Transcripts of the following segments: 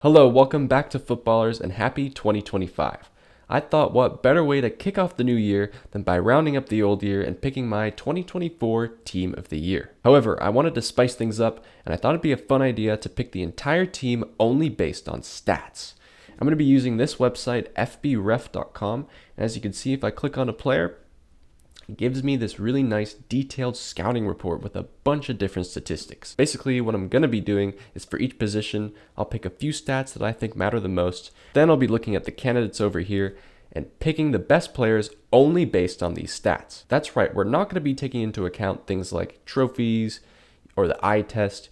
Hello, welcome back to Footballers and happy 2025. I thought what better way to kick off the new year than by rounding up the old year and picking my 2024 Team of the Year. However, I wanted to spice things up and I thought it'd be a fun idea to pick the entire team only based on stats. I'm going to be using this website, fbref.com, and as you can see, if I click on a player, it gives me this really nice detailed scouting report with a bunch of different statistics. Basically, what I'm going to be doing is for each position, I'll pick a few stats that I think matter the most. Then I'll be looking at the candidates over here and picking the best players only based on these stats. That's right, we're not going to be taking into account things like trophies or the eye test.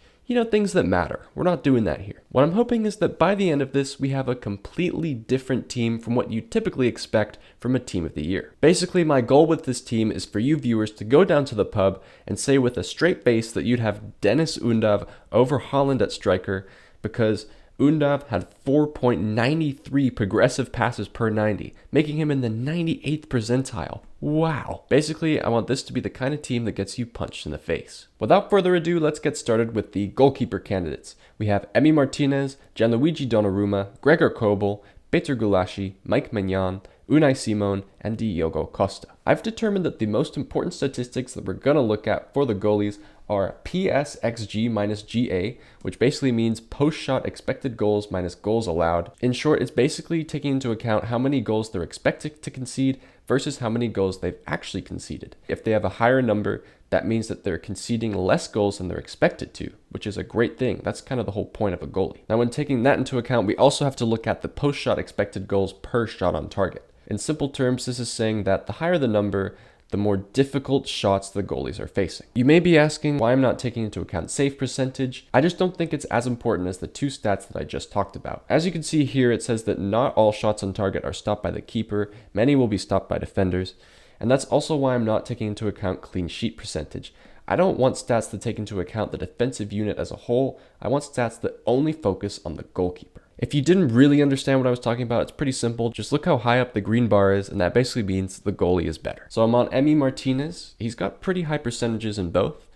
Things that matter. We're not doing that here. What I'm hoping is that by the end of this, we have a completely different team from what you typically expect from a team of the year. Basically, my goal with this team is for you viewers to go down to the pub and say with a straight face that you'd have Dennis Undav over Haaland at striker because Undav had 4.93 progressive passes per 90, making him in the 98th percentile. Wow. Basically, I want this to be the kind of team that gets you punched in the face. Without further ado, let's get started with the goalkeeper candidates. We have Emi Martinez, Gianluigi Donnarumma, Gregor Kobel, Peter Gulaschi, Mike Maignan, Unai Simon, and Diogo Costa. I've determined that the most important statistics that we're going to look at for the goalies are PSXG minus GA, which basically means post-shot expected goals minus goals allowed. In short, it's basically taking into account how many goals they're expected to concede versus how many goals they've actually conceded. If they have a higher number, that means that they're conceding less goals than they're expected to, which is a great thing. That's kind of the whole point of a goalie. Now, when taking that into account, we also have to look at the post-shot expected goals per shot on target. In simple terms, this is saying that the higher the number, the more difficult shots the goalies are facing. You may be asking why I'm not taking into account save percentage. I just don't think it's as important as the two stats that I just talked about. As you can see here, it says that not all shots on target are stopped by the keeper. Many will be stopped by defenders. And that's also why I'm not taking into account clean sheet percentage. I don't want stats that take into account the defensive unit as a whole. I want stats that only focus on the goalkeeper. If you didn't really understand what I was talking about, it's pretty simple. Just look how high up the green bar is, and that basically means the goalie is better. So I'm on Emi Martinez. He's got pretty high percentages in both.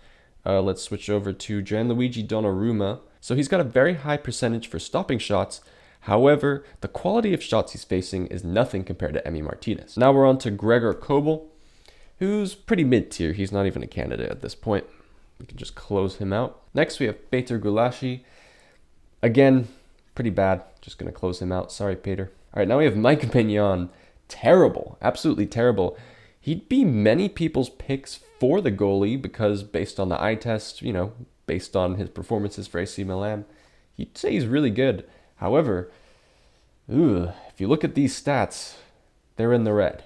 Let's switch over to Gianluigi Donnarumma. So he's got a very high percentage for stopping shots. However, the quality of shots he's facing is nothing compared to Emi Martinez. Now we're on to Gregor Kobel, who's pretty mid-tier. He's not even a candidate at this point. We can just close him out. Next, we have Peter Gulaschi. Again, pretty bad. Just going to close him out. Sorry, Peter. All right, now we have Mike Maignan. Terrible. Absolutely terrible. He'd be many people's picks for the goalie because based on the eye test, based on his performances for AC Milan, he'd say he's really good. However, if you look at these stats, they're in the red.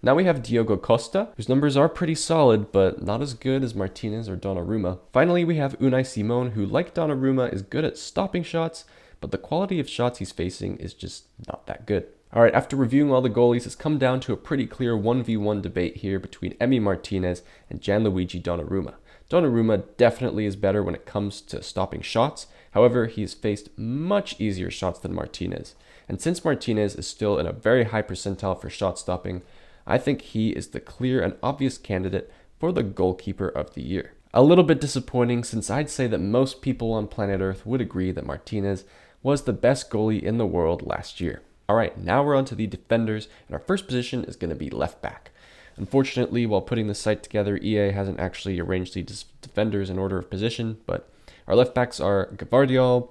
Now we have Diogo Costa, whose numbers are pretty solid, but not as good as Martinez or Donnarumma. Finally, we have Unai Simon, who, like Donnarumma, is good at stopping shots, but the quality of shots he's facing is just not that good. All right, after reviewing all the goalies, it's come down to a pretty clear 1v1 debate here between Emi Martinez and Gianluigi Donnarumma. Donnarumma definitely is better when it comes to stopping shots. However, he's faced much easier shots than Martinez. And since Martinez is still in a very high percentile for shot stopping, I think he is the clear and obvious candidate for the goalkeeper of the year. A little bit disappointing since I'd say that most people on planet Earth would agree that Martinez was the best goalie in the world last year. All right, now we're on to the defenders, and our first position is going to be left back. Unfortunately, while putting the site together, EA hasn't actually arranged the defenders in order of position, but our left backs are Gvardiol,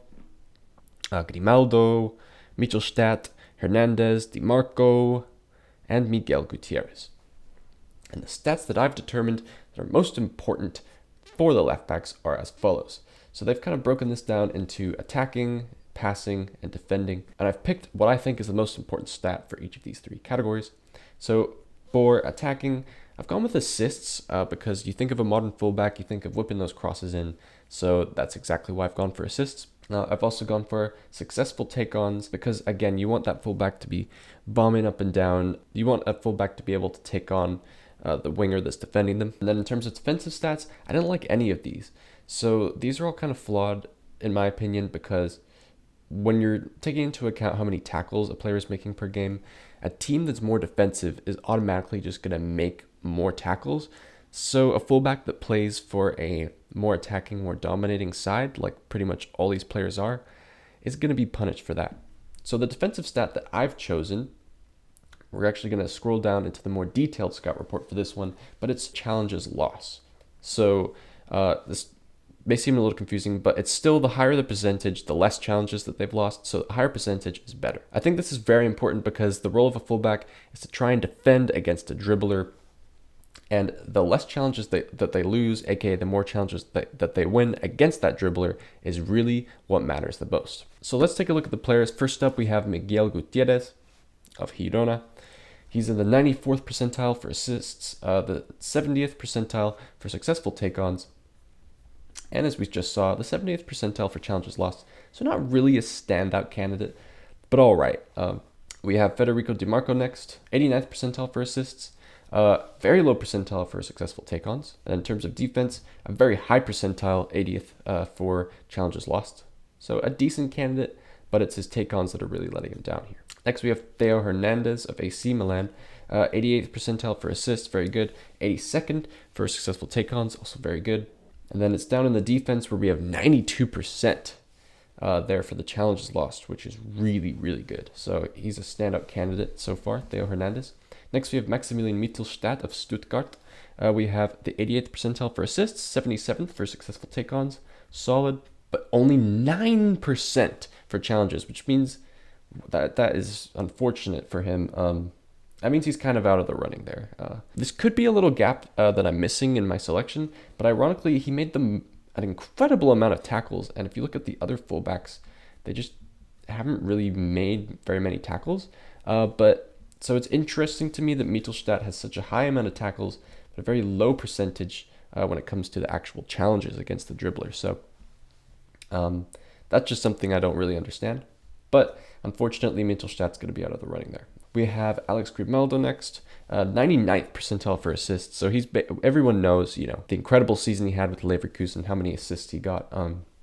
Grimaldo, Michelstadt, Hernandez, Di Marco, and Miguel Gutierrez. And the stats that I've determined that are most important for the left backs are as follows. So they've kind of broken this down into attacking, passing, and defending. And I've picked what I think is the most important stat for each of these three categories. So for attacking, I've gone with assists because you think of a modern fullback, you think of whipping those crosses in. So that's exactly why I've gone for assists. I've also gone for successful take-ons because, again, you want that fullback to be bombing up and down. You want a fullback to be able to take on the winger that's defending them. And then in terms of defensive stats, I didn't like any of these. So these are all kind of flawed, in my opinion, because when you're taking into account how many tackles a player is making per game, a team that's more defensive is automatically just going to make more tackles. So a fullback that plays for a more attacking, more dominating side, like pretty much all these players are, is going to be punished for that. So the defensive stat that I've chosen, we're actually going to scroll down into the more detailed scout report for this one, but it's challenges loss. So this may seem a little confusing, but it's still the higher the percentage, the less challenges that they've lost. So a higher percentage is better. I think this is very important because the role of a fullback is to try and defend against a dribbler. And the less challenges that they lose, aka the more challenges that they win against that dribbler, is really what matters the most. So let's take a look at the players. First up, we have Miguel Gutierrez of Girona. He's in the 94th percentile for assists, the 70th percentile for successful take-ons, and as we just saw, the 70th percentile for challenges lost. So not really a standout candidate, but all right. We have Federico Di Marco next, 89th percentile for assists, very low percentile for successful take-ons. And in terms of defense, a very high percentile, 80th for challenges lost. So a decent candidate, but it's his take-ons that are really letting him down here. Next, we have Theo Hernandez of AC Milan, 88th percentile for assists, very good. 82nd for successful take-ons, also very good. And then it's down in the defense where we have 92% there for the challenges lost, which is really, really good. So he's a standout candidate so far, Theo Hernandez. Next, we have Maximilian Mittelstadt of Stuttgart. We have the 88th percentile for assists, 77th for successful take-ons, solid, but only 9% for challenges, which means that is unfortunate for him. That means he's kind of out of the running there. This could be a little gap that I'm missing in my selection, but ironically, he made an incredible amount of tackles. And if you look at the other fullbacks, they just haven't really made very many tackles. So it's interesting to me that Mittelstadt has such a high amount of tackles, but a very low percentage when it comes to the actual challenges against the dribbler. So that's just something I don't really understand. But unfortunately, Mittelstadt's going to be out of the running there. We have Alex Grimaldo next, 99th percentile for assists. So everyone knows, the incredible season he had with Leverkusen, how many assists he got.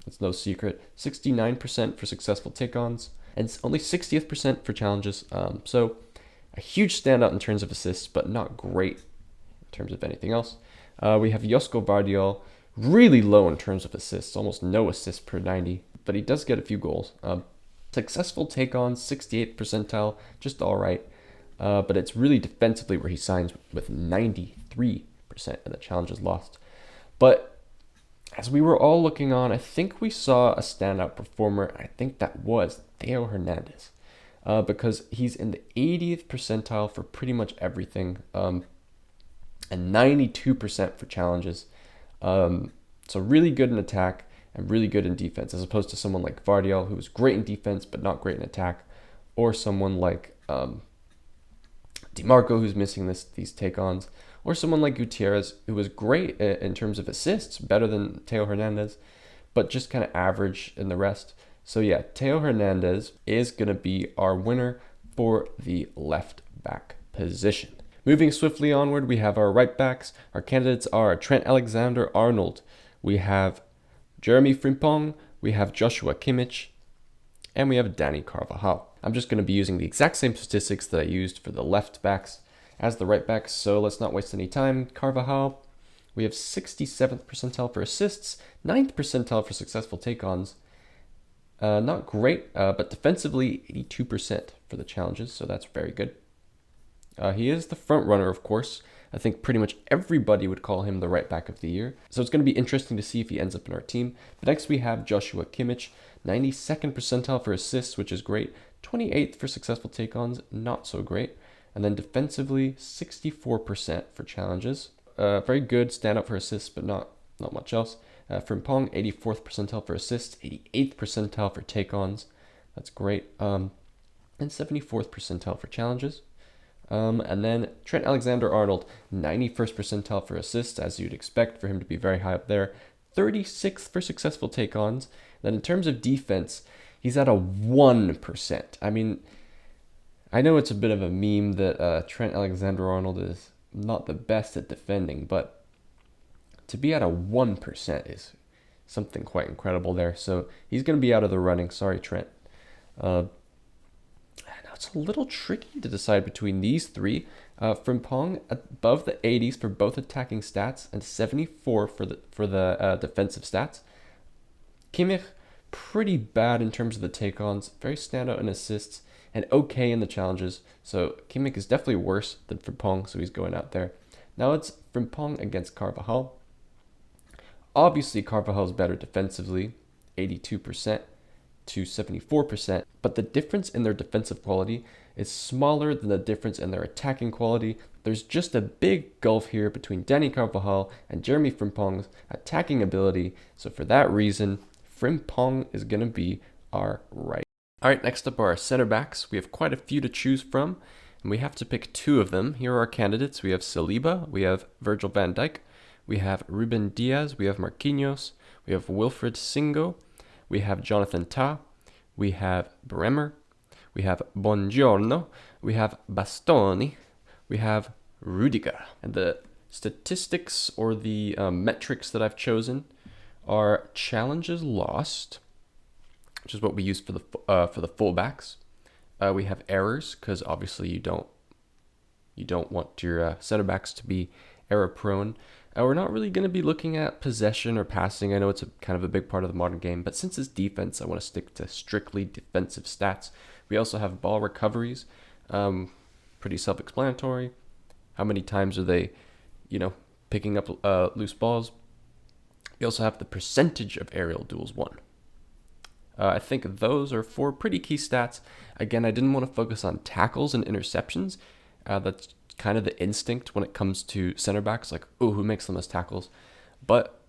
It's no secret. 69% for successful take-ons, and it's only 60th percent for challenges. So a huge standout in terms of assists, but not great in terms of anything else. We have Josko Vardiol, really low in terms of assists, almost no assists per 90, but he does get a few goals. Successful take-ons, 68th percentile, just all right. But it's really defensively where he signs with 93% of the challenges lost. But as we were all looking on, I think we saw a standout performer. I think that was Theo Hernandez. Because he's in the 80th percentile for pretty much everything. And 92% for challenges. So really good in attack and really good in defense, as opposed to someone like Vardiol, who was great in defense but not great in attack, or someone like Di Marco, who's missing these take-ons, or someone like Gutierrez, who was great in terms of assists, better than Theo Hernandez, but just kind of average in the rest. So yeah, Theo Hernandez is going to be our winner for the left back position. Moving swiftly onward, we have our right backs. Our candidates are Trent Alexander-Arnold. We have Jeremy Frimpong, we have Joshua Kimmich, and we have Danny Carvajal. I'm just going to be using the exact same statistics that I used for the left backs as the right backs, so let's not waste any time. Carvajal, we have 67th percentile for assists, 9th percentile for successful take-ons. Not great, but defensively, 82% for the challenges, so that's very good. He is the front runner, of course. I think pretty much everybody would call him the right back of the year. So it's going to be interesting to see if he ends up in our team. But next we have Joshua Kimmich, 92nd percentile for assists, which is great. 28th for successful take-ons, not so great. And then defensively, 64% for challenges. Very good, standout for assists, but not much else. Frimpong, 84th percentile for assists, 88th percentile for take-ons. That's great. And 74th percentile for challenges. And then Trent Alexander-Arnold, 91st percentile for assists, as you'd expect for him to be very high up there. 36th for successful take-ons. Then in terms of defense, he's at a 1%. I mean, I know it's a bit of a meme that Trent Alexander-Arnold is not the best at defending, but to be at a 1% is something quite incredible there. So he's going to be out of the running. Sorry, Trent. Now it's a little tricky to decide between these three. Frimpong above the 80s for both attacking stats and 74 for the defensive stats. Kimmich pretty bad in terms of the take-ons, very standout in assists, and okay in the challenges. So Kimmich is definitely worse than Frimpong, so he's going out there. Now it's Frimpong against Carvajal. Obviously, Carvajal is better defensively, 82% to 74%, but the difference in their defensive quality is smaller than the difference in their attacking quality. There's just a big gulf here between Danny Carvajal and Jeremy Frimpong's attacking ability, so for that reason, Frimpong is going to be our right. All right, next up are our center backs. We have quite a few to choose from, and we have to pick two of them. Here are our candidates. We have Saliba, we have Virgil van Dijk, we have Ruben Diaz, we have Marquinhos, we have Wilfried Singo, we have Jonathan Tah, we have Bremer, we have Buongiorno, we have Bastoni, we have Rudiger. And the statistics or the metrics that I've chosen are challenges lost, which is what we use for the fullbacks. We have errors, because obviously you don't want your center backs to be error prone. We're not really going to be looking at possession or passing. I know it's kind of a big part of the modern game, but since it's defense, I want to stick to strictly defensive stats. We also have ball recoveries, pretty self-explanatory. How many times are they, picking up loose balls? We also have the percentage of aerial duels won. I think those are four pretty key stats. Again, I didn't want to focus on tackles and interceptions. That's kind of the instinct when it comes to center backs, like, oh, who makes the most tackles? But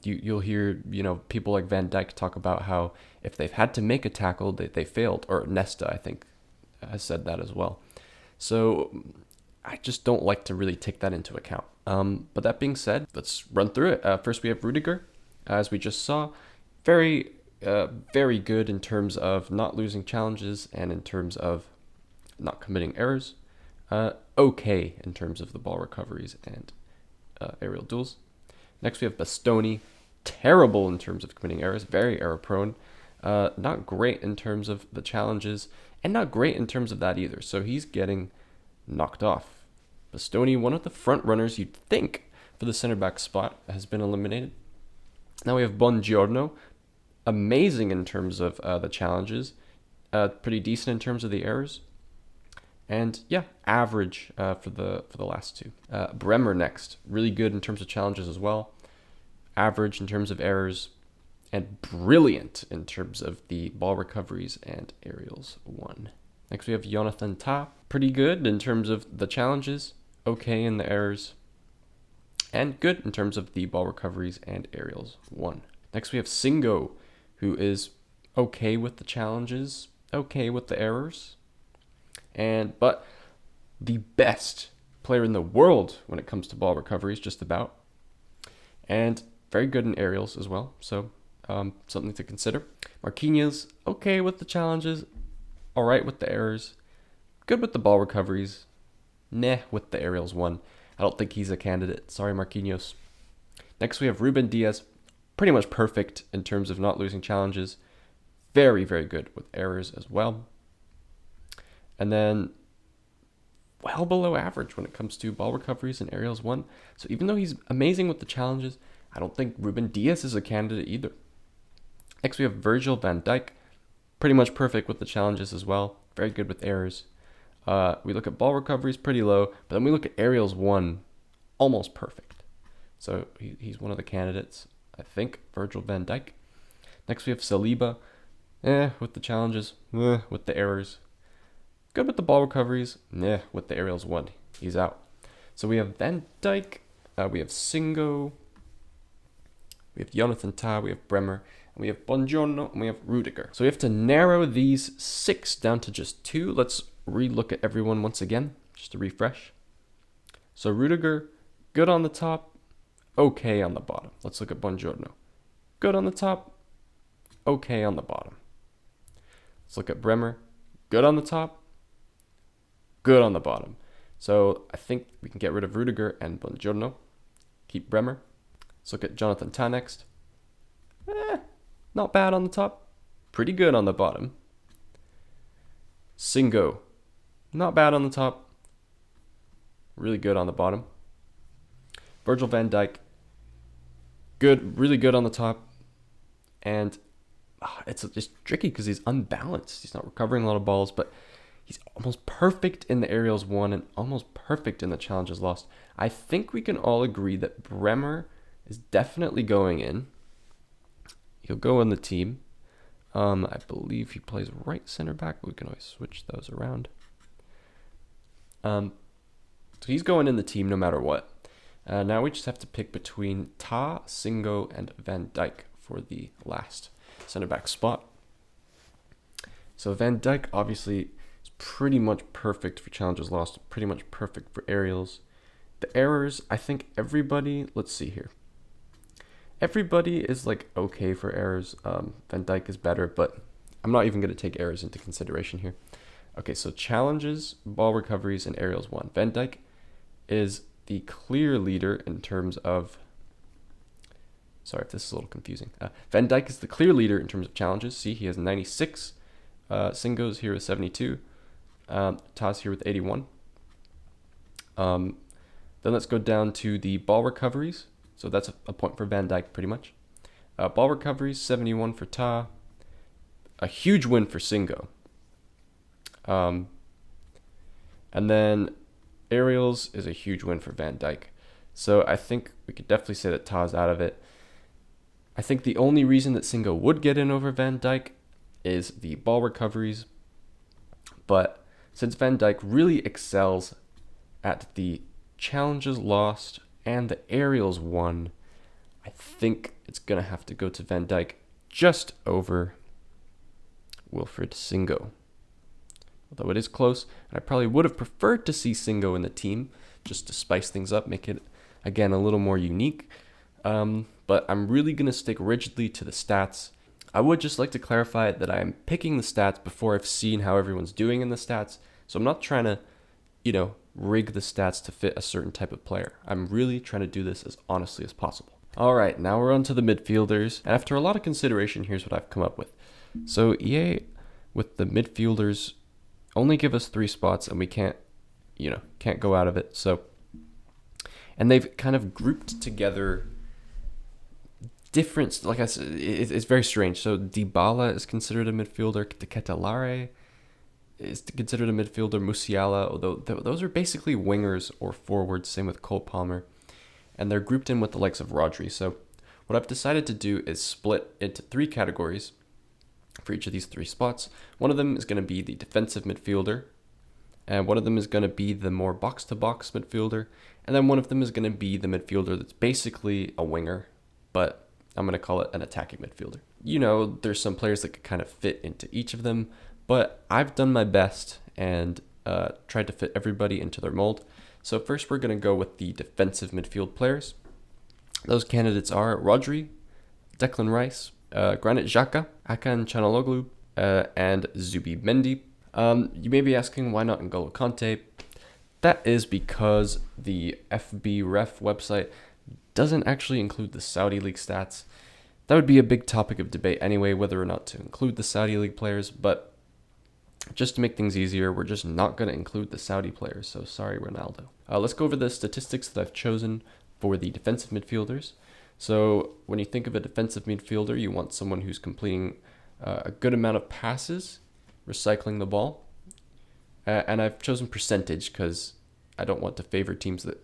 you'll hear, people like Van Dijk talk about how if they've had to make a tackle, they failed. Or Nesta, I think, has said that as well. So I just don't like to really take that into account. But that being said, let's run through it. First, we have Rudiger, as we just saw. Very good in terms of not losing challenges and in terms of not committing errors. Okay in terms of the ball recoveries and aerial duels. Next, we have Bastoni. Terrible in terms of committing errors, very error prone. Not great in terms of the challenges, and not great in terms of that either. So he's getting knocked off. Bastoni, one of the front runners you'd think for the center back spot, has been eliminated. Now we have Buongiorno. Amazing in terms of the challenges. Pretty decent in terms of the errors. And yeah, average for the last two. Bremer next, really good in terms of challenges as well. Average in terms of errors, and brilliant in terms of the ball recoveries and aerials won. Next we have Jonathan Tah, pretty good in terms of the challenges, okay in the errors, and good in terms of the ball recoveries and aerials won. Next we have Singo, who is okay with the challenges, okay with the errors, but the best player in the world when it comes to ball recoveries, just about. And very good in aerials as well, so something to consider. Marquinhos, okay with the challenges, all right with the errors, good with the ball recoveries, meh with the aerials won. I don't think he's a candidate. Sorry, Marquinhos. Next, we have Ruben Diaz, pretty much perfect in terms of not losing challenges. Very, very good with errors as well. And then well below average when it comes to ball recoveries and aerials won. So even though he's amazing with the challenges, I don't think Ruben Diaz is a candidate either. Next, we have Virgil van Dijk. Pretty much perfect with the challenges as well. Very good with errors. We look at ball recoveries, pretty low. But then we look at aerials won, almost perfect. So he's one of the candidates, I think, Virgil van Dijk. Next, we have Saliba. With the challenges, with the errors. Good with the ball recoveries, with the aerials won. He's out. So we have Van Dijk, we have Singo, we have Jonathan Tah, we have Bremer, and we have Buongiorno, and we have Rudiger. So we have to narrow these 6 down to just 2. Let's re-look at everyone once again, just to refresh. So Rudiger, good on the top, okay on the bottom. Let's look at Buongiorno. Good on the top, okay on the bottom. Let's look at Bremer. Good on the top, good on the bottom. So I think we can get rid of Rudiger and Buongiorno. Keep Bremer. Let's look at Jonathan Tah next. Not bad on the top. Pretty good on the bottom. Singo. Not bad on the top. Really good on the bottom. Virgil van Dijk. Good, really good on the top. And it's just tricky because he's unbalanced. He's not recovering a lot of balls, but he's almost perfect in the aerials won and almost perfect in the challenges lost. I think we can all agree that Bremer is definitely going in. He'll go in the team. I believe he plays right center back, but we can always switch those around. So he's going in the team no matter what. Now we just have to pick between Ta, Singo, and Van Dijk for the last center back spot. So Van Dijk obviously is pretty much perfect for challenges lost, pretty much perfect for aerials. The errors, I think everybody, let's see here. Everybody is like okay for errors. Van Dijk is better, but I'm not even going to take errors into consideration here. Okay, so challenges, ball recoveries, and aerials won. Van Dijk is the clear leader in terms of... Sorry if this is a little confusing. Van Dijk is the clear leader in terms of challenges. See, he has 96. Singo's here with 72. Taz here with 81. Then let's go down to the ball recoveries. So that's a point for Van Dijk pretty much. Ball recoveries, 71 for Ta. A huge win for Singo. And then aerials is a huge win for Van Dijk. So I think we could definitely say that Ta's out of it. I think the only reason that Singo would get in over Van Dijk is the ball recoveries. But since Van Dijk really excels at the challenges lost and the aerials won, I think it's going to have to go to Van Dijk just over Wilfried Singo. Although it is close, and I probably would have preferred to see Singo in the team just to spice things up, make it, again, a little more unique. But I'm really going to stick rigidly to the stats. I would just like to clarify that I am picking the stats before I've seen how everyone's doing in the stats. So I'm not trying to, rig the stats to fit a certain type of player. I'm really trying to do this as honestly as possible. All right, now we're on to the midfielders. And after a lot of consideration, here's what I've come up with. So EA, with the midfielders, only give us 3 spots, and we can't go out of it. So, and they've kind of grouped together different, like I said, it's very strange. So Dybala is considered a midfielder. Ketelare is considered a midfielder. Musiala, although those are basically wingers or forwards. Same with Cole Palmer, and they're grouped in with the likes of Rodri. So what I've decided to do is split into 3 categories for each of these 3 spots. One of them is going to be the defensive midfielder, and one of them is going to be the more box-to-box midfielder, and then one of them is going to be the midfielder that's basically a winger, but I'm going to call it an attacking midfielder. There's some players that could kind of fit into each of them, but I've done my best and tried to fit everybody into their mold. So first we're going to go with the defensive midfield players. Those candidates are Rodri, Declan Rice, Granit Xhaka, Hakan Çalhanoğlu, and Zubimendi. You may be asking, why not N'Golo Kante? That is because the FB Ref website doesn't actually include the Saudi League stats. That would be a big topic of debate anyway, whether or not to include the Saudi League players, but just to make things easier, we're just not going to include the Saudi players, so sorry, Ronaldo. Let's go over the statistics that I've chosen for the defensive midfielders. So when you think of a defensive midfielder, you want someone who's completing a good amount of passes, recycling the ball. And I've chosen percentage because I don't want to favor teams that,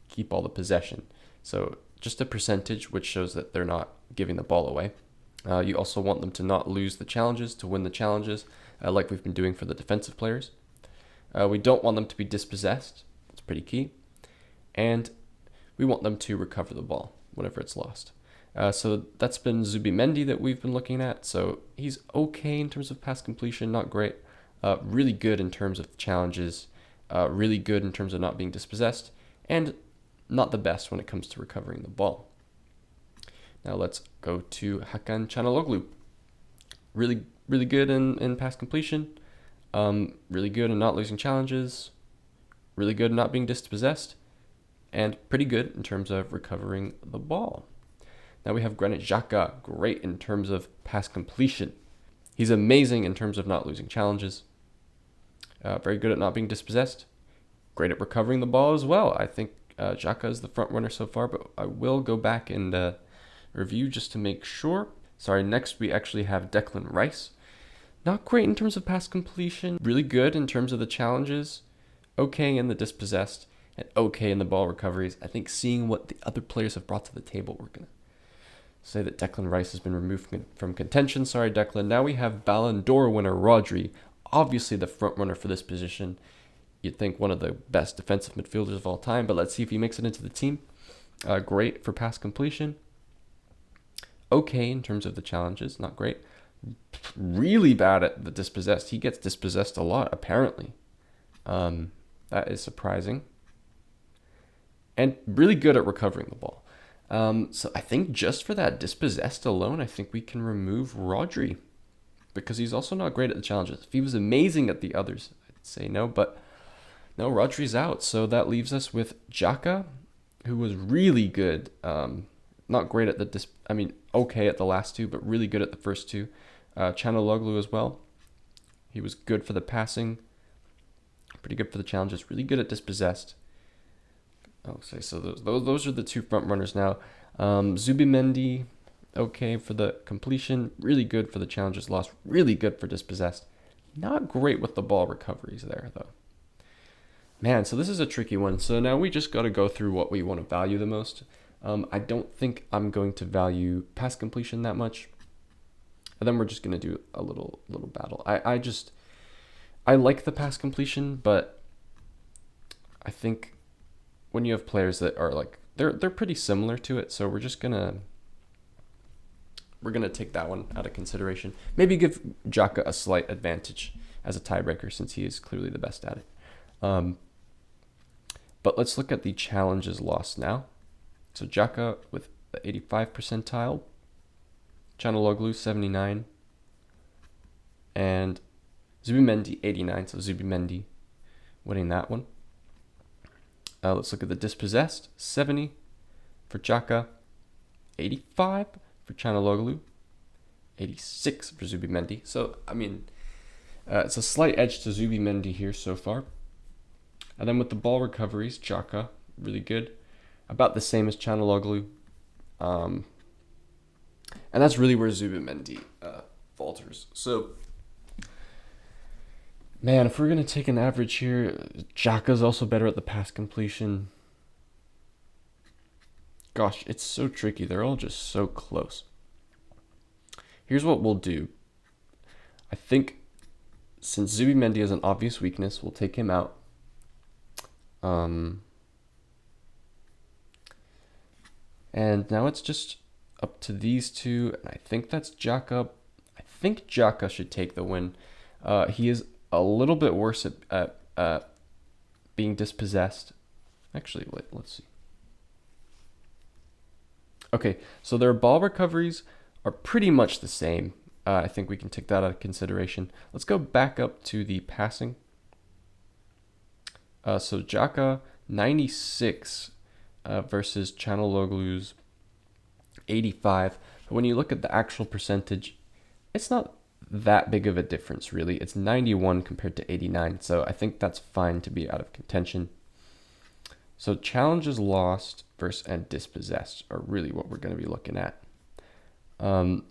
keep all the possession. So just a percentage, which shows that they're not giving the ball away. You also want them to not lose the challenges, to win the challenges, like we've been doing for the defensive players. We don't want them to be dispossessed. That's pretty key. And we want them to recover the ball whenever it's lost. So that's been Zubimendi that we've been looking at. So he's okay in terms of pass completion, not great. Really good in terms of challenges. Really good in terms of not being dispossessed. And not the best when it comes to recovering the ball. Now let's go to Hakan Çalhanoğlu. Really good in pass completion. Really good in not losing challenges. Really good in not being dispossessed. And pretty good in terms of recovering the ball. Now we have Granit Xhaka, great in terms of pass completion. He's amazing in terms of not losing challenges. Very good at not being dispossessed. Great at recovering the ball as well. I think Xhaka is the front runner so far, but I will go back and review just to make sure. Next we actually have Declan Rice. Not great in terms of pass completion, really good in terms of the challenges, okay in the dispossessed, and okay in the ball recoveries. I think seeing what the other players have brought to the table, we're going to say that Declan Rice has been removed from contention. Sorry, Declan. Now we have Ballon d'Or winner Rodri, obviously the front runner for this position. You'd think one of the best defensive midfielders of all time, but let's see if he makes it into the team. Great for pass completion. Okay in terms of the challenges, not great. Really bad at the dispossessed. He gets dispossessed a lot, apparently. That is surprising. And really good at recovering the ball. So I think just for that dispossessed alone, I think we can remove Rodri, because he's also not great at the challenges. If he was amazing at the others, I'd say no, but no, Rodri's out. So that leaves us with Xhaka, who was really good. Not great at the okay at the last two, but really good at the first two. Çalhanoğlu as well. He was good for the passing, pretty good for the challenges, really good at dispossessed. Okay, so those are the two front runners now. Zubimendi, okay for the completion, really good for the challenges lost, really good for dispossessed. Not great with the ball recoveries there, though. Man, so this is a tricky one. So now we just got to go through what we want to value the most. I don't think I'm going to value pass completion that much. And then we're just going to do a little battle. I like the pass completion, but I think when you have players that are like, they're pretty similar to it, so we're gonna take that one out of consideration. Maybe give Xhaka a slight advantage as a tiebreaker, since he is clearly the best at it. But let's look at the challenges lost now. So Xhaka with the 85 percentile, Çalhanoğlu 79, and Zubimendi 89. So Zubimendi winning that one. Let's look at the dispossessed. 70 for Xhaka, 85 for Çalhanoğlu, 86 for Zubimendi. So, I mean, it's a slight edge to Zubimendi here so far. And then with the ball recoveries, Xhaka, really good. About the same as Çalhanoğlu. And that's really where Zubimendi falters. So, man, if we're going to take an average here, Xhaka's also better at the pass completion. Gosh, it's so tricky. They're all just so close. Here's what we'll do. I think since Zubimendi is an obvious weakness, we'll take him out. And now it's just up to these two. And I think that's Xhaka. I think Xhaka should take the win. He is a little bit worse at being dispossessed. Actually, let's see. Okay, so their ball recoveries are pretty much the same. I think we can take that out of consideration. Let's go back up to the passing. So Xhaka 96 versus Çalhanoğlu's 85. But when you look at the actual percentage, it's not that big of a difference, really. It's 91 compared to 89, so I think that's fine to be out of contention. So challenges lost versus and dispossessed are really what we're going to be looking at. Çalhanoğlu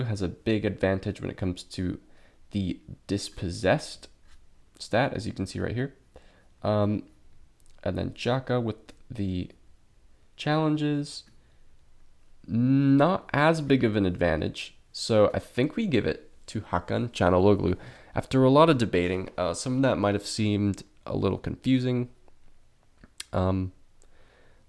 has a big advantage when it comes to the dispossessed stat, as you can see right here. And then Xhaka with the challenges, not as big of an advantage. So I think we give it to Hakan Çalhanoğlu. After a lot of debating, some of that might have seemed a little confusing. But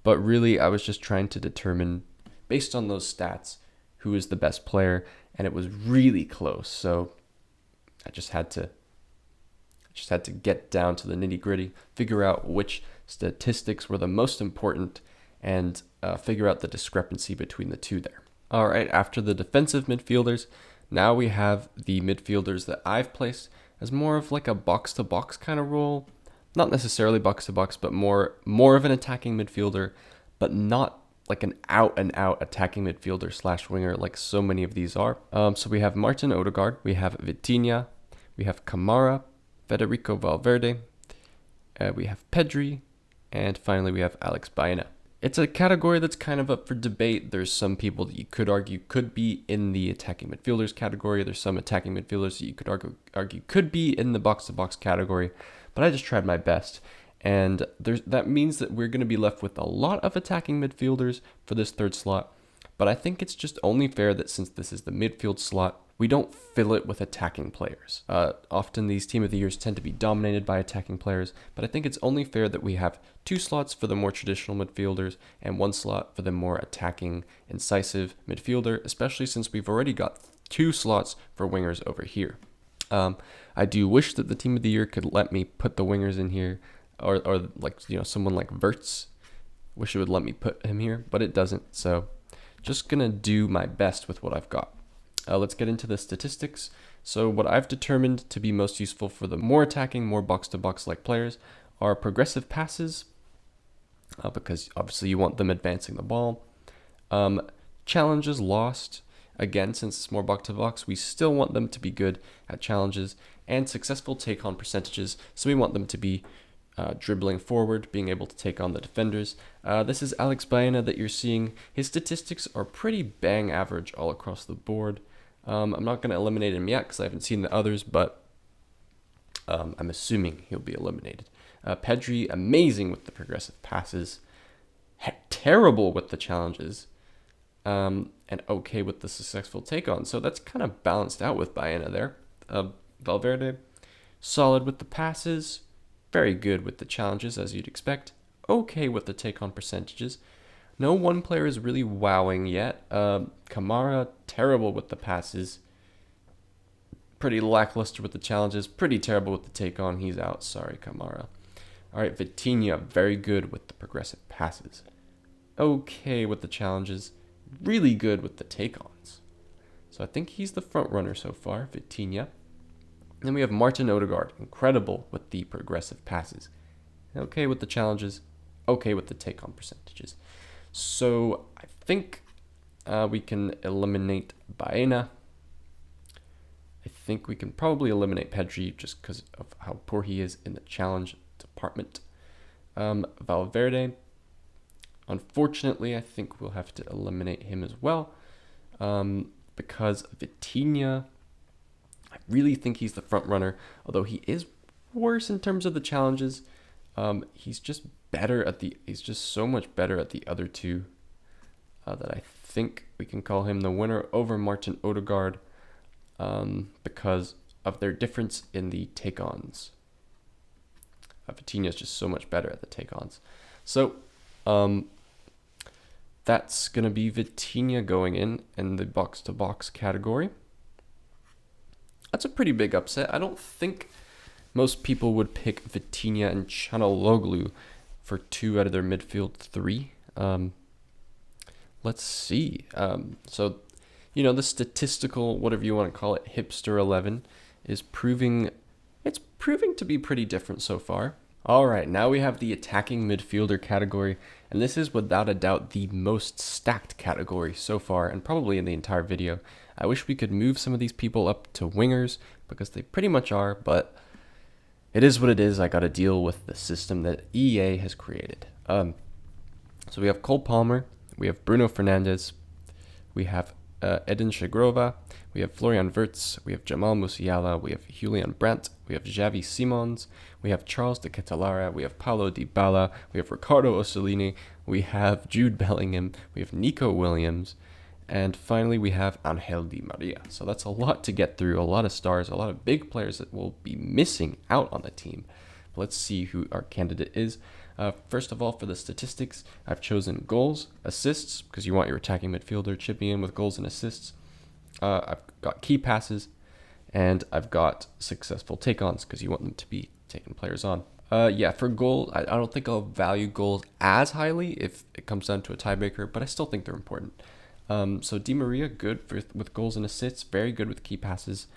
really, I was just trying to determine, based on those stats, who is the best player, and it was really close. So I just had to get down to the nitty-gritty, figure out which statistics were the most important, and figure out the discrepancy between the two there. All right, after the defensive midfielders, now we have the midfielders that I've placed as more of like a box-to-box kind of role. Not necessarily box-to-box, but more of an attacking midfielder, but not like an out-and-out attacking midfielder / winger like so many of these are. So we have Martin Odegaard, we have Vitinha, we have Kamara, Federico Valverde, we have Pedri, and finally we have Alex Baena. It's a category that's kind of up for debate. There's some people that you could argue could be in the attacking midfielders category. There's some attacking midfielders that you could argue could be in the box-to-box category. But I just tried my best. And that means that we're going to be left with a lot of attacking midfielders for this third slot. But I think it's just only fair that since this is the midfield slot, we don't fill it with attacking players. Often these Team of the Years tend to be dominated by attacking players, but I think it's only fair that we have 2 slots for the more traditional midfielders and 1 slot for the more attacking, incisive midfielder, especially since we've already got 2 slots for wingers over here. I do wish that the Team of the Year could let me put the wingers in here, or like, someone like Wirtz. Wish it would let me put him here, but it doesn't, so just gonna do my best with what I've got. Let's get into the statistics. So what I've determined to be most useful for the more attacking, more box-to-box like players are progressive passes, because obviously you want them advancing the ball. Challenges lost, again, since it's more box-to-box, we still want them to be good at challenges, and successful take-on percentages, so we want them to be dribbling forward, being able to take on the defenders. This is Alex Baena that you're seeing. His statistics are pretty bang average all across the board. I'm not going to eliminate him yet because I haven't seen the others, but I'm assuming he'll be eliminated. Pedri, amazing with the progressive passes, terrible with the challenges, and okay with the successful take-on. So that's kind of balanced out with Baena there. Valverde, solid with the passes, very good with the challenges, as you'd expect. Okay with the take-on percentages. No one player is really wowing yet. Kamara, terrible with the passes. Pretty lackluster with the challenges. Pretty terrible with the take-on. He's out. Sorry, Kamara. All right, Vitinha, very good with the progressive passes. Okay with the challenges. Really good with the take-ons. So I think he's the front runner so far, Vitinha. Then we have Martin Odegaard, incredible with the progressive passes. Okay with the challenges, okay with the take-on percentages. So I think we can eliminate Baena. I think we can probably eliminate Pedri just because of how poor he is in the challenge department. Valverde, unfortunately, I think we'll have to eliminate him as well because Vitinha, I really think he's the front runner, although he is worse in terms of the challenges. He's just so much better at the other two that I think we can call him the winner over Martin Odegaard because of their difference in the take-ons. Vitinha is just so much better at the take-ons. So that's going to be Vitinha going in the box-to-box category. That's a pretty big upset. I don't think most people would pick Vitinha and Çalhanoğlu for 2 out of their midfield 3. Let's see. So, the statistical, whatever you want to call it, hipster 11 is proving to be pretty different so far. All right, now we have the attacking midfielder category, and this is without a doubt the most stacked category so far, and probably in the entire video. I wish we could move some of these people up to wingers, because they pretty much are, but it is what it is. I got to deal with the system that EA has created. So we have Cole Palmer, we have Bruno Fernandes, we have Edin Shagrova, we have Florian Wirtz, we have Jamal Musiala, we have Julian Brandt, we have Xavi Simons, we have Charles de Ketelaere, we have Paulo Dybala, we have Ricardo Ossolini, we have Jude Bellingham, we have Nico Williams, and finally we have Angel Di Maria. So that's a lot to get through, a lot of stars, a lot of big players that will be missing out on the team. Let's see who our candidate is. First of all, for the statistics, I've chosen goals, assists, because you want your attacking midfielder chipping in with goals and assists. I've got key passes, and I've got successful take-ons, because you want them to be taking players on. For goal, I don't think I'll value goals as highly if it comes down to a tiebreaker, but I still think they're important. So Di Maria, good with goals and assists, very good with key passes.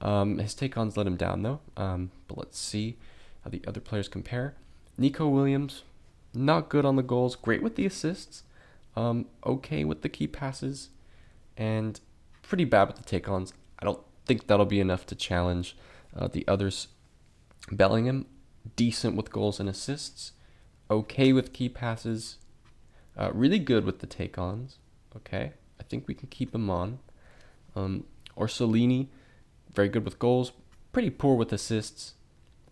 His take-ons let him down, though. But let's see how the other players compare. Nico Williams, not good on the goals, great with the assists, okay with the key passes, and pretty bad with the take-ons. I don't think that'll be enough to challenge the others. Bellingham, decent with goals and assists, okay with key passes, Really good with the take-ons. Okay, I think we can keep him on. Orsolini, very good with goals. Pretty poor with assists.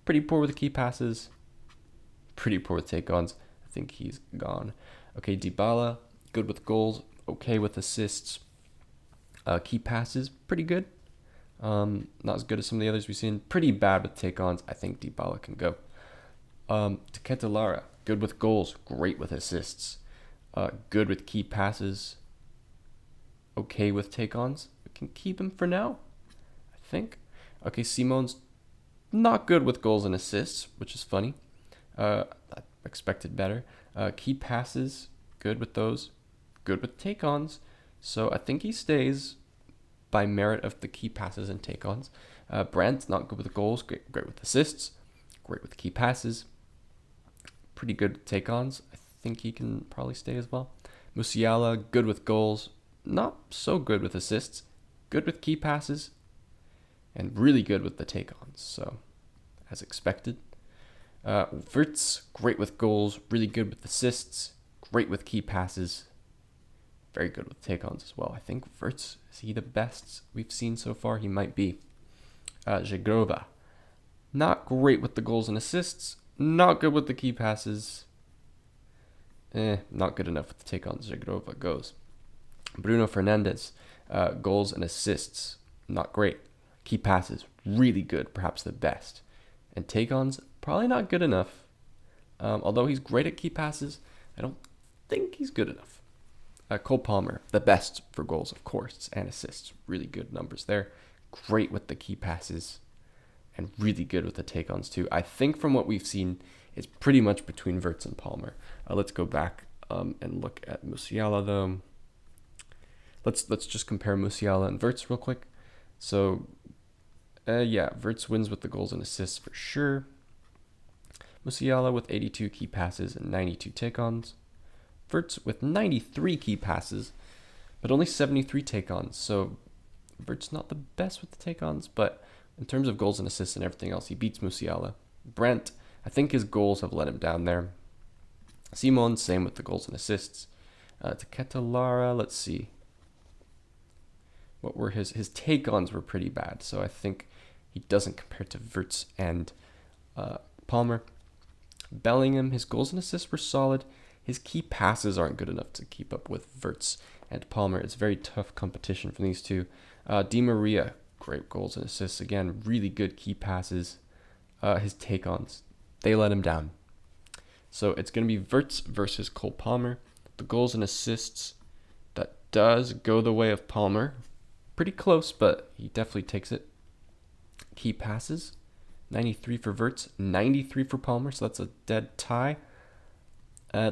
Pretty poor with key passes. Pretty poor with take-ons. I think he's gone. Okay, Dybala, good with goals. Okay with assists. Key passes, pretty good. Not as good as some of the others we've seen. Pretty bad with take-ons. I think Dybala can go. Lara, good with goals. Great with assists. Good with key passes. Okay with take-ons. We can keep him for now, I think. Okay, Simon's not good with goals and assists, which is funny. I expected better. Key passes, good with those. Good with take-ons. So I think he stays by merit of the key passes and take-ons. Brandt, not good with goals, great with assists. Great with key passes. Pretty good with take-ons. I think he can probably stay as well. Musiala, good with goals. Not so good with assists. Good with key passes. And really good with the take-ons. So, as expected. Wirtz, great with goals. Really good with assists. Great with key passes. Very good with take-ons as well. I think Wirtz, is he the best we've seen so far? He might be. Zegrova, not great with the goals and assists. Not good with the key passes. Not good enough with the take-ons. Zegrova goes. Bruno Fernandes, goals and assists. Not great. Key passes, really good, perhaps the best. And take-ons, probably not good enough. Although he's great at key passes, I don't think he's good enough. Cole Palmer, the best for goals, of course, and assists. Really good numbers there. Great with the key passes, and really good with the take-ons too. I think from what we've seen, it's pretty much between Wirtz and Palmer. Let's go back and look at Musiala though. Let's just compare Musiala and Wirtz real quick. So, Wirtz wins with the goals and assists for sure. Musiala with 82 key passes and 92 take-ons. Wirtz with 93 key passes, but only 73 take-ons. So Wirtz not the best with the take-ons, but in terms of goals and assists and everything else, he beats Musiala. Brandt, I think his goals have let him down there. Simon, same with the goals and assists. Lara, let's see. What were his take-ons were pretty bad, so I think he doesn't compare to Wirtz and Palmer. Bellingham, his goals and assists were solid. His key passes aren't good enough to keep up with Wirtz and Palmer. It's very tough competition from these two. Di Maria, great goals and assists. Again, really good key passes. His take-ons, they let him down. So it's going to be Wirtz versus Cole Palmer. The goals and assists, that does go the way of Palmer. Pretty close, but he definitely takes it. Key passes, 93 for Wirtz, 93 for Palmer, so that's a dead tie.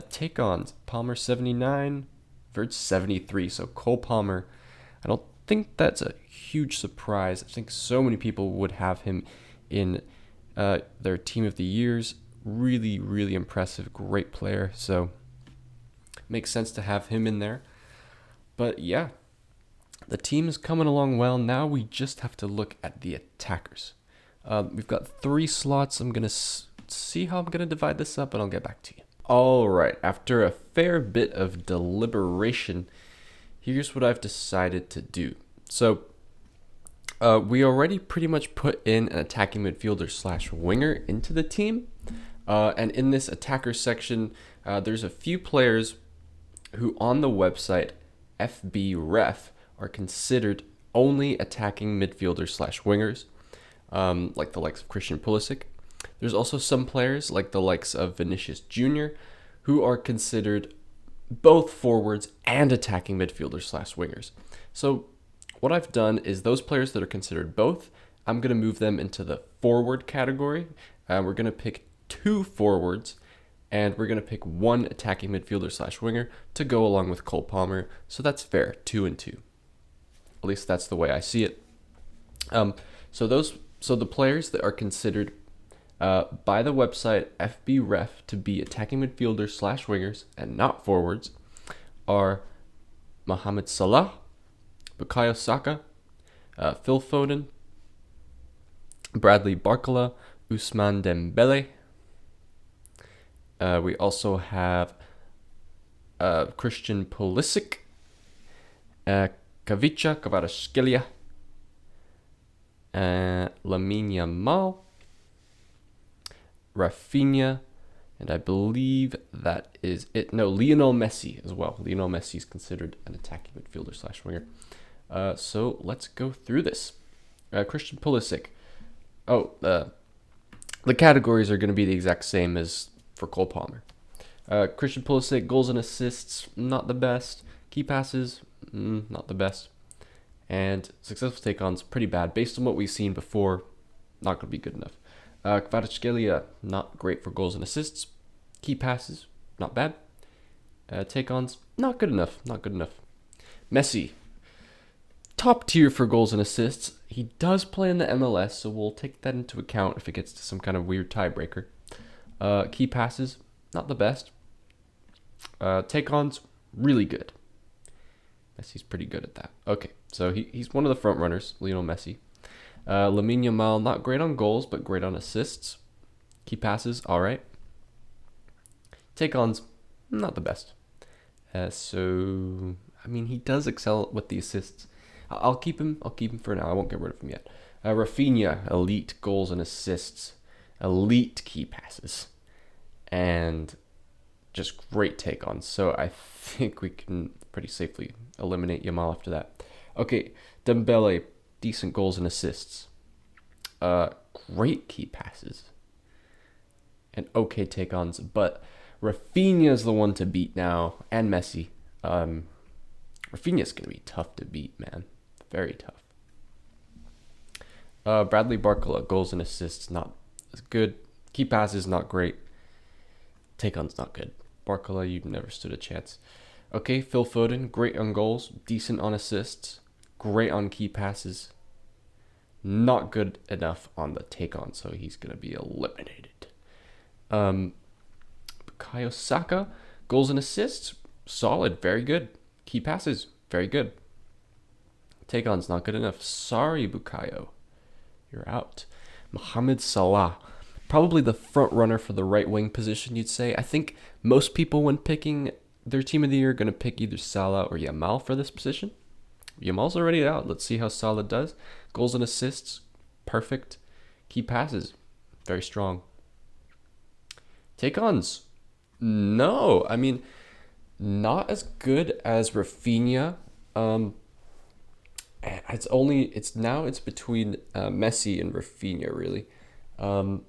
Take-ons, Palmer 79, Wirtz 73. So Cole Palmer, I don't think that's a huge surprise. I think so many people would have him in their team of the years. Really, really impressive, great player. So makes sense to have him in there. But yeah, the team is coming along well. Now we just have to look at the attackers. We've got 3 slots. I'm going to see how I'm going to divide this up, and I'll get back to you. All right, after a fair bit of deliberation, here's what I've decided to do. So we already pretty much put in an attacking midfielder / winger into the team. And in this attacker section, there's a few players who on the website FBref are considered only attacking midfielders / wingers, like the likes of Christian Pulisic. There's also some players like the likes of Vinicius Jr. who are considered both forwards and attacking midfielders / wingers. So what I've done is those players that are considered both, I'm going to move them into the forward category. We're going to pick 2 forwards, and we're going to pick 1 attacking midfielder / winger to go along with Cole Palmer. So that's fair, 2 and 2. At least that's the way I see it. So the players that are considered by the website FBref to be attacking midfielders / wingers and not forwards are Mohamed Salah, Bukayo Saka, Phil Foden, Bradley Barcola, Ousmane Dembele. We also have Christian Pulisic, Kavica Kvaratskhelia, Lamine Yamal, Rafinha, and I believe that is it. No, Lionel Messi as well. Lionel Messi is considered an attacking midfielder / winger. So let's go through this. Christian Pulisic. Oh, the categories are going to be the exact same as for Cole Palmer. Christian Pulisic, goals and assists, not the best. Key passes, not the best. And successful take-ons, pretty bad. Based on what we've seen before, not going to be good enough. Kvaratskhelia, not great for goals and assists. Key passes, not bad. Take-ons, not good enough. Not good enough. Messi, top tier for goals and assists. He does play in the MLS, so we'll take that into account if it gets to some kind of weird tiebreaker. Key passes, not the best. Take-ons, really good. Messi's pretty good at that. Okay, so he's one of the front runners, Lionel Messi. Lamine Yamal, not great on goals, but great on assists. Key passes, all right. Take-ons, not the best. So, I mean, he does excel with the assists. I'll keep him for now. I won't get rid of him yet. Rafinha, elite goals and assists. Elite key passes. And just great take-ons. So I think we can pretty safely eliminate Yamal after that. Okay, Dembele, decent goals and assists. Great key passes. And okay take-ons. But Rafinha is the one to beat now. And Messi. Rafinha's going to be tough to beat, man. Very tough. Bradley Barcola, goals and assists, not as good. Key passes, not great. Take-on's not good. Barcola, you've never stood a chance. Okay, Phil Foden, great on goals, decent on assists, great on key passes. Not good enough on the take-on, so he's going to be eliminated. Bukayo Saka, goals and assists, solid, very good. Key passes, very good. Take-on's not good enough. Sorry, Bukayo. You're out. Mohamed Salah, probably the front runner for the right wing position, you'd say. I think most people, when picking their team of the year, are going to pick either Salah or Yamal for this position. Yamal's already out. Let's see how Salah does. Goals and assists, perfect. Key passes, very strong. Take-ons, no. I mean, not as good as Rafinha. It's between Messi and Rafinha, really. So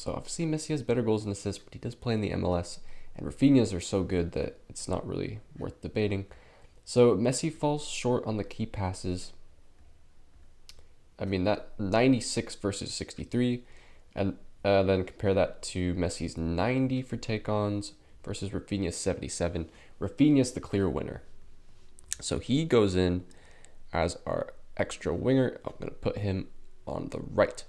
obviously Messi has better goals and assists, but he does play in the MLS, and Rafinha's are so good that it's not really worth debating. So Messi falls short on the key passes. I mean, that 96 versus 63, and then compare that to Messi's 90 for take-ons versus Rafinha's 77. Rafinha's the clear winner. So he goes in as our extra winger. I'm going to put him on the right.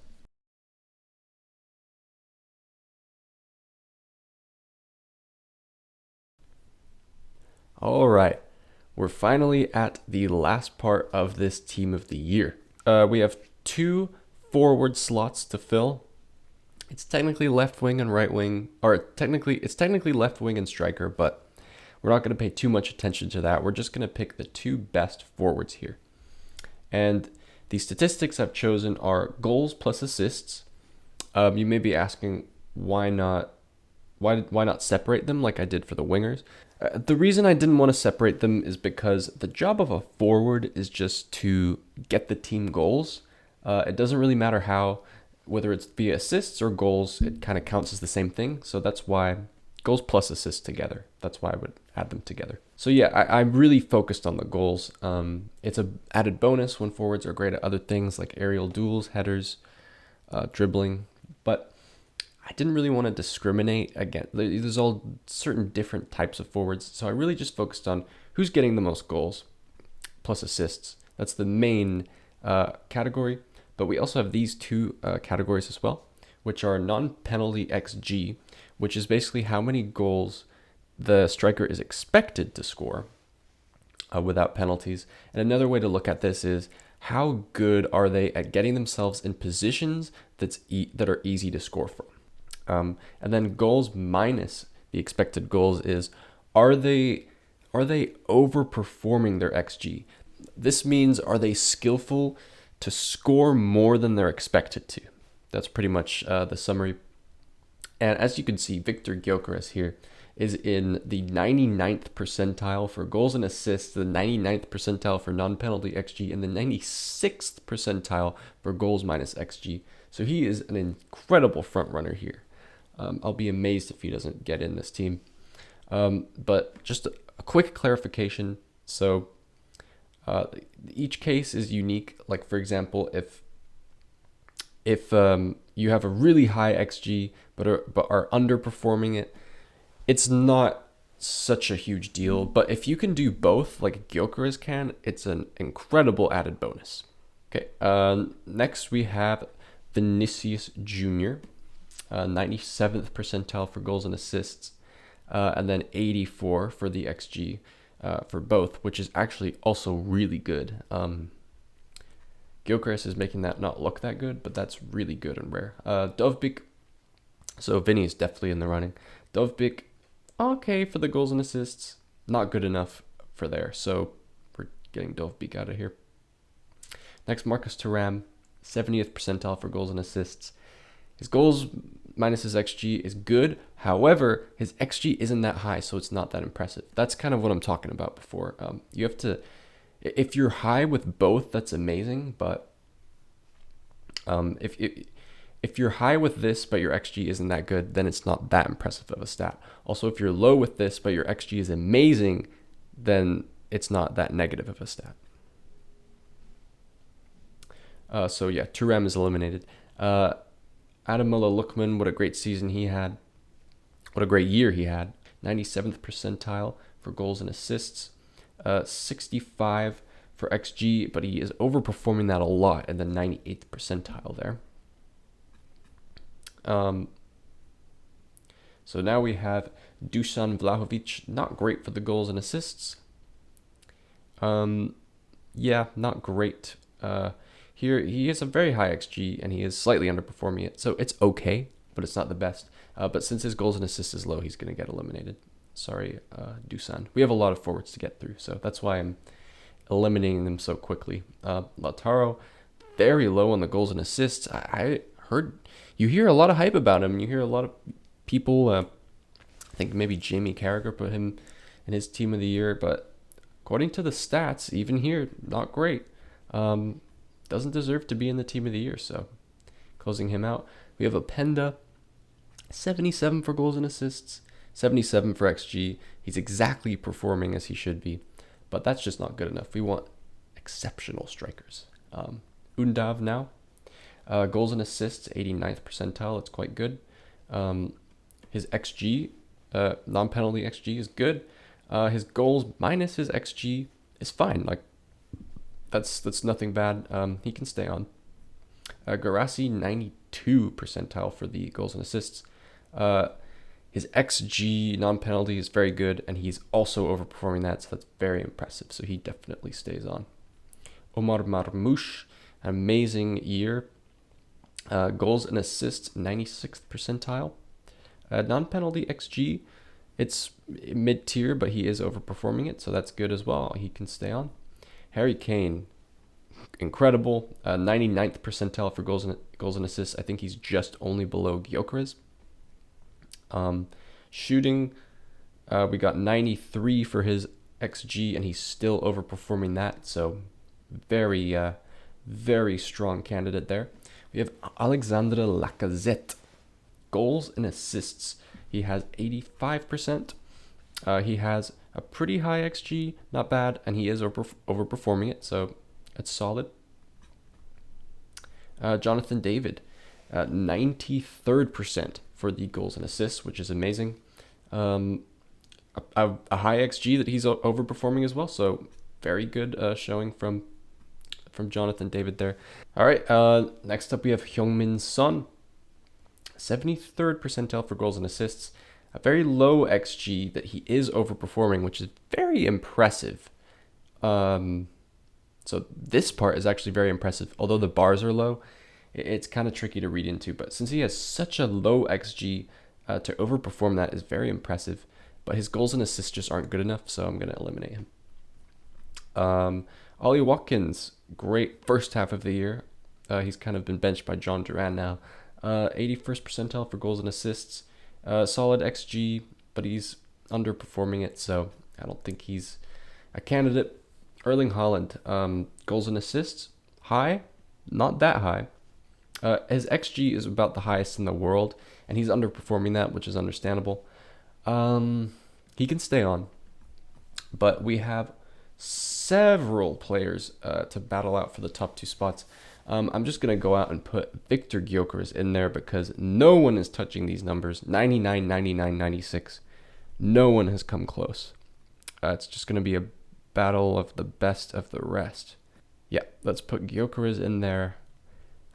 All right, we're finally at the last part of this team of the year. We have 2 forward slots to fill. It's technically left wing and right wing, or it's technically left wing and striker, but we're not going to pay too much attention to that. We're just going to pick the 2 best forwards here. And the statistics I've chosen are goals plus assists. You may be asking why not separate them like I did for the wingers. The reason I didn't want to separate them is because the job of a forward is just to get the team goals. It doesn't really matter how, whether it's via assists or goals, it kind of counts as the same thing. So that's why goals plus assists together. That's why I would add them together. So yeah, I'm really focused on the goals. It's an added bonus when forwards are great at other things like aerial duels, headers, dribbling. But I didn't really want to discriminate. Again, there's all certain different types of forwards. So I really just focused on who's getting the most goals plus assists. That's the main category. But we also have these 2 categories as well, which are non-penalty XG, which is basically how many goals the striker is expected to score without penalties. And another way to look at this is how good are they at getting themselves in positions that are easy to score from. And then goals minus the expected goals is, Are they overperforming their XG? This means, are they skillful to score more than they're expected to? That's pretty much the summary. And as you can see, Victor Gyökeres here is in the 99th percentile for goals and assists, the 99th percentile for non-penalty XG, and the 96th percentile for goals minus XG. So he is an incredible front runner here. I'll be amazed if he doesn't get in this team. But just a quick clarification. So each case is unique. Like, for example, if you have a really high XG but are underperforming it, it's not such a huge deal. But if you can do both, like Gyökeres can, it's an incredible added bonus. Okay, next we have Vinicius Jr., 97th percentile for goals and assists, and then 84 for the XG for both, which is actually also really good. Gyökeres is making that not look that good, but that's really good and rare. Dovbyk, so Vinny is definitely in the running. Dovbyk, okay for the goals and assists, not good enough for there, so we're getting Dovbyk out of here. Next, Marcus Thuram, 70th percentile for goals and assists. His goals minus his XG is good. However, his XG isn't that high, so it's not that impressive. That's kind of what I'm talking about before. You have to, if you're high with both, that's amazing. But if you're high with this, but your XG isn't that good, then it's not that impressive of a stat. Also, if you're low with this, but your XG is amazing, then it's not that negative of a stat. So yeah, Thuram is eliminated. Ademola Lookman, what a great season he had. What a great year he had. 97th percentile for goals and assists. 65 for XG, but he is overperforming that a lot in the 98th percentile there. So now we have Dusan Vlahovic, not great for the goals and assists. Yeah, not great. Here he has a very high XG and he is slightly underperforming it, so it's okay, but it's not the best. But since his goals and assists is low, he's going to get eliminated. Sorry, Dusan. We have a lot of forwards to get through, so that's why I'm eliminating them so quickly. Lautaro, very low on the goals and assists. I heard you hear a lot of hype about him. You hear a lot of people. I think maybe Jamie Carragher put him in his team of the year, but according to the stats, even here, not great. Doesn't deserve to be in the team of the year, so closing him out. We have Openda, 77 for goals and assists, 77 for XG. He's exactly performing as he should be, but that's just not good enough. We want exceptional strikers. Undav now, goals and assists, 89th percentile. It's quite good. His XG, non-penalty XG is good. His goals minus his XG is fine. Like, that's nothing bad. He can stay on. Garassi, 92 percentile for the goals and assists. His XG non-penalty is very good, and he's also overperforming that, so that's very impressive. So he definitely stays on. Omar Marmoush, an amazing year. Goals and assists, 96th percentile. Non-penalty XG, it's mid-tier, but he is overperforming it, so that's good as well. He can stay on. Harry Kane, incredible. 99th percentile for goals and assists. I think he's just only below Gyökeres. Shooting, we got 93 for his XG, and he's still overperforming that. So very, very strong candidate there. We have Alexandre Lacazette. Goals and assists. He has 85%. He has a pretty high XG, not bad, and he is overperforming it, so it's solid. Jonathan David, 93rd percent for the goals and assists, which is amazing. A high XG that he's overperforming as well, so very good showing from Jonathan David there. All right, next up we have Heung-min Son, 73rd percentile for goals and assists. A very low XG that he is overperforming, which is very impressive. So this part is actually very impressive. Although the bars are low, it's kind of tricky to read into. But since he has such a low XG, to overperform that is very impressive. but his goals and assists just aren't good enough, so I'm going to eliminate him. Ollie Watkins, great first half of the year. He's kind of been benched by John Duran now. 81st percentile for goals and assists. Solid XG, but he's underperforming it, so I don't think he's a candidate. Erling Haaland, goals and assists, high, not that high. His XG is about the highest in the world, and he's underperforming that, which is understandable. He can stay on, but we have several players to battle out for the top 2 spots. I'm just going to go out and put Victor Gyökeres in there because no one is touching these numbers. 99, 99, 96. No one has come close. It's just going to be a battle of the best of the rest. Yeah, let's put Gyökeres in there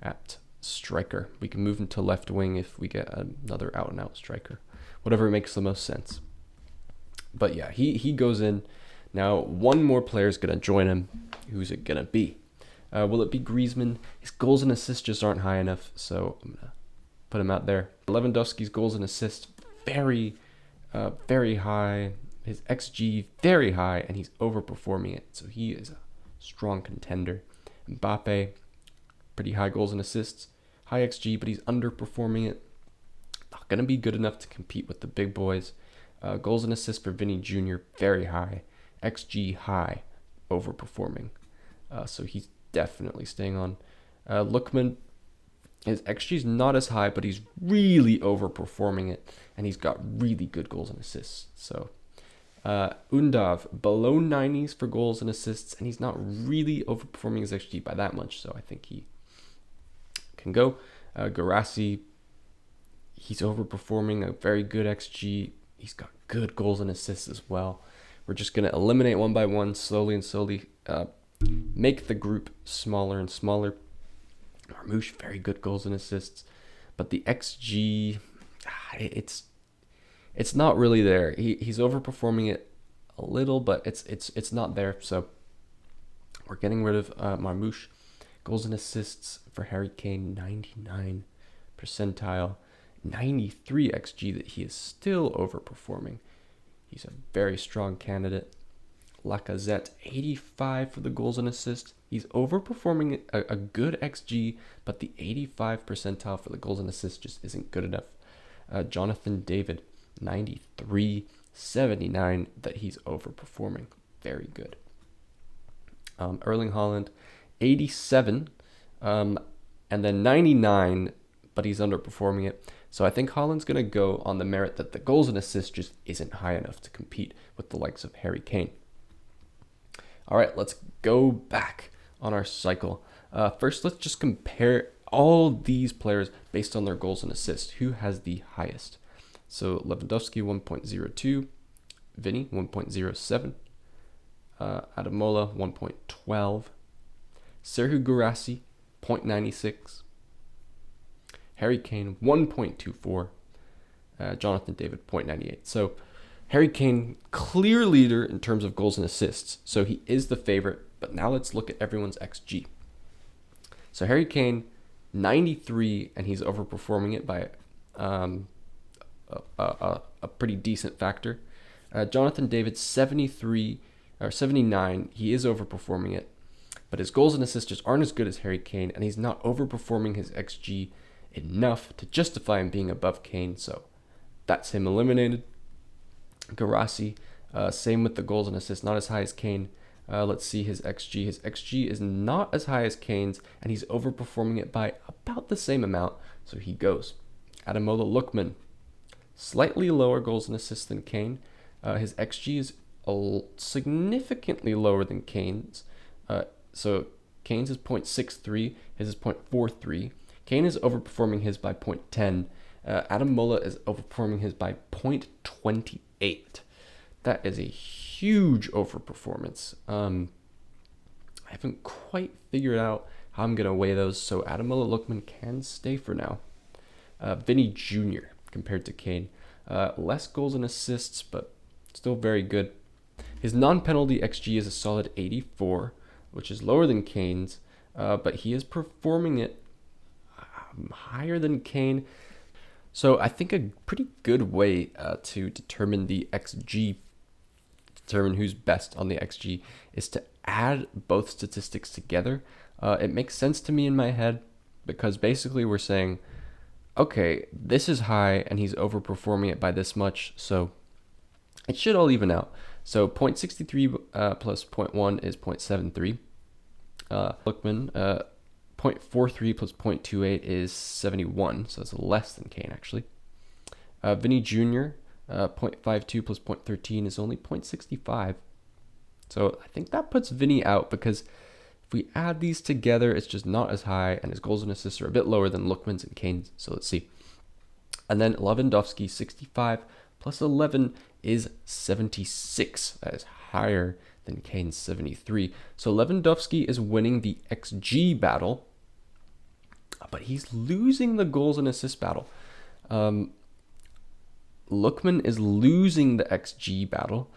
at striker. We can move him to left wing if we get another out-and-out striker. Whatever makes the most sense. But yeah, he goes in. Now, one more player is going to join him. Who's it going to be? Will it be Griezmann? His goals and assists just aren't high enough, so I'm going to put him out there. Lewandowski's goals and assists, very high. His XG, very high, and he's overperforming it, so he is a strong contender. Mbappe, pretty high goals and assists, high XG, but he's underperforming it. Not going to be good enough to compete with the big boys. Goals and assists for Vinny Jr., very high. XG, high, overperforming. So he's definitely staying on. Lookman, his XG is not as high, but he's really overperforming it, and he's got really good goals and assists. So Undav, below 90s for goals and assists, and he's not really overperforming his XG by that much, so I think he can go. Guirassy, he's overperforming, a very good XG. He's got good goals and assists as well. We're just going to eliminate one by one, slowly and slowly, make the group smaller and smaller. Marmoush, very good goals and assists, but the XG, it's not really there. He's overperforming it a little, but it's not there. So we're getting rid of Marmoush. Goals and assists for Harry Kane, 99 percentile, 93 XG that he is still overperforming. He's a very strong candidate. Lacazette, 85 for the goals and assists. He's overperforming a good XG, but the 85 percentile for the goals and assists just isn't good enough. Jonathan David, 93, 79 that he's overperforming. Very good. Erling Haaland, 87, and then 99, but he's underperforming it. So I think Haaland's going to go on the merit that the goals and assists just isn't high enough to compete with the likes of Harry Kane. All right, let's go back on our cycle. First, let's just compare all these players based on their goals and assists. Who has the highest? So Lewandowski, 1.02. Vinny, 1.07. Ademola, 1.12. Serhou Guirassy, 0.96. Harry Kane, 1.24. Jonathan David, 0.98. So Harry Kane, clear leader in terms of goals and assists. So he is the favorite. But now let's look at everyone's XG. So Harry Kane, 93, and he's overperforming it by a pretty decent factor. Jonathan David, 73 or 79. He is overperforming it. But his goals and assists just aren't as good as Harry Kane, and he's not overperforming his XG enough to justify him being above Kane. So that's him eliminated. Guirassy, same with the goals and assists, not as high as Kane. Let's see his XG. His XG is not as high as Kane's, and he's overperforming it by about the same amount, so he goes. Ademola Lookman, slightly lower goals and assists than Kane. His XG is significantly lower than Kane's. So Kane's is 0.63, his is 0.43. Kane is overperforming his by 0.10. Ademola is overperforming his by 0.28. That is a huge overperformance. I haven't quite figured out how I'm going to weigh those, so Ademola Lookman can stay for now. Vinny Jr. compared to Kane. Less goals and assists, but still very good. His non-penalty XG is a solid 84, which is lower than Kane's, but he is performing it higher than Kane. So I think a pretty good way to determine the XG, determine who's best on the XG, is to add both statistics together. It makes sense to me in my head because basically we're saying, okay, this is high and he's overperforming it by this much, so it should all even out. So 0.63 plus 0.1 is 0.73. Lookman, 0.43 plus 0.28 is 71, so it's less than Kane actually. Vinny Jr., 0.52 plus 0.13 is only 0.65. So I think that puts Vinny out because if we add these together, it's just not as high, and his goals and assists are a bit lower than Lookman's and Kane's. So let's see. And then Lewandowski, 65 plus 11 is 76. That is higher than Kane's 73. So Lewandowski is winning the XG battle, but he's losing the goals and assist battle. Lookman is losing the XG battle,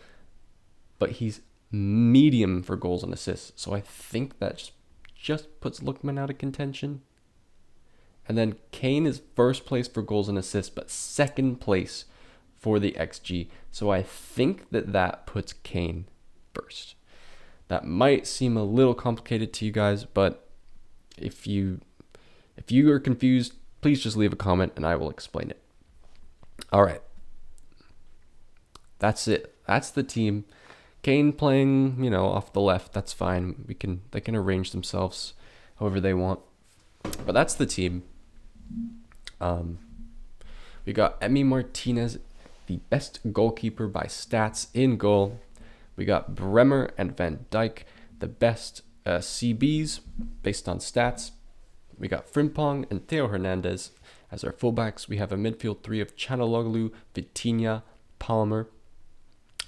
but he's medium for goals and assists. So I think that just puts Lookman out of contention. And then Kane is first place for goals and assists, but second place for the XG. So I think that puts Kane first. That might seem a little complicated to you guys, but if you are confused, please just leave a comment and I will explain it. All right. That's it. That's the team. Kane playing, off the left, that's fine. They can arrange themselves however they want. But that's the team. We got Emi Martinez, the best goalkeeper by stats in goal. We got Bremer and Van Dijk, the best CBs based on stats. We got Frimpong and Theo Hernandez as our fullbacks. We have a midfield three of Çalhanoğlu, Vitinha, Palmer,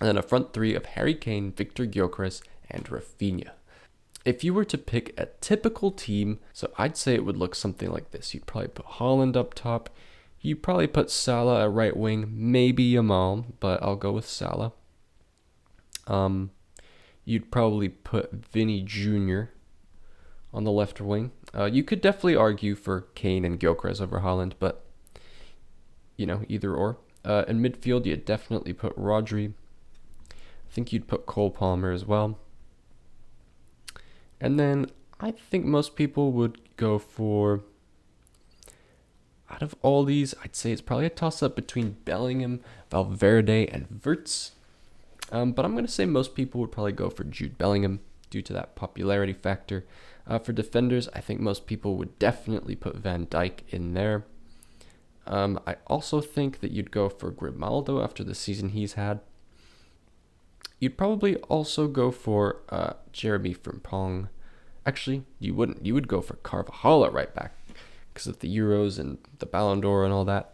and then a front three of Harry Kane, Victor Gyökeres, and Rafinha. If you were to pick a typical team, so I'd say it would look something like this. You'd probably put Haaland up top. You'd probably put Salah at right wing, maybe Yamal, but I'll go with Salah. You'd probably put Vinny Jr. on the left wing. You could definitely argue for Kane and Gyökeres over Haaland, but, either or. In midfield, you'd definitely put Rodri. I think you'd put Cole Palmer as well. And then I think most people would go for, out of all these, I'd say it's probably a toss-up between Bellingham, Valverde, and Wirtz. But I'm going to say most people would probably go for Jude Bellingham due to that popularity factor. For defenders, I think most people would definitely put Van Dijk in there. I also think that you'd go for Grimaldo after the season he's had. You'd probably also go for Jeremy Frimpong. Actually, you wouldn't. You would go for Carvajal at right back because of the Euros and the Ballon d'Or and all that.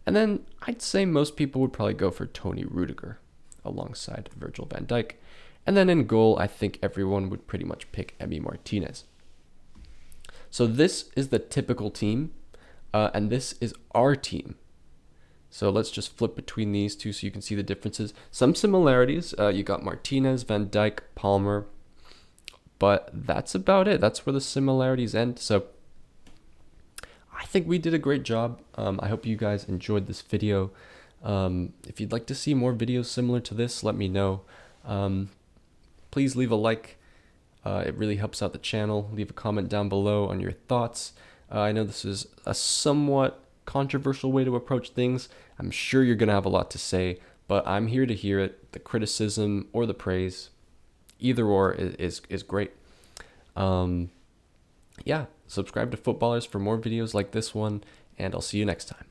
And then I'd say most people would probably go for Tony Rudiger alongside Virgil van Dijk. And then in goal, I think everyone would pretty much pick Emi Martinez. So this is the typical team, and this is our team. So let's just flip between these two so you can see the differences. Some similarities. You got Martinez, Van Dijk, Palmer. But that's about it. That's where the similarities end. So I think we did a great job. I hope you guys enjoyed this video. If you'd like to see more videos similar to this, let me know. Please leave a like. It really helps out the channel. Leave a comment down below on your thoughts. I know this is a somewhat controversial way to approach things. I'm sure you're going to have a lot to say, but I'm here to hear it. The criticism or the praise, either or is great. Yeah, subscribe to Footballers for more videos like this one, and I'll see you next time.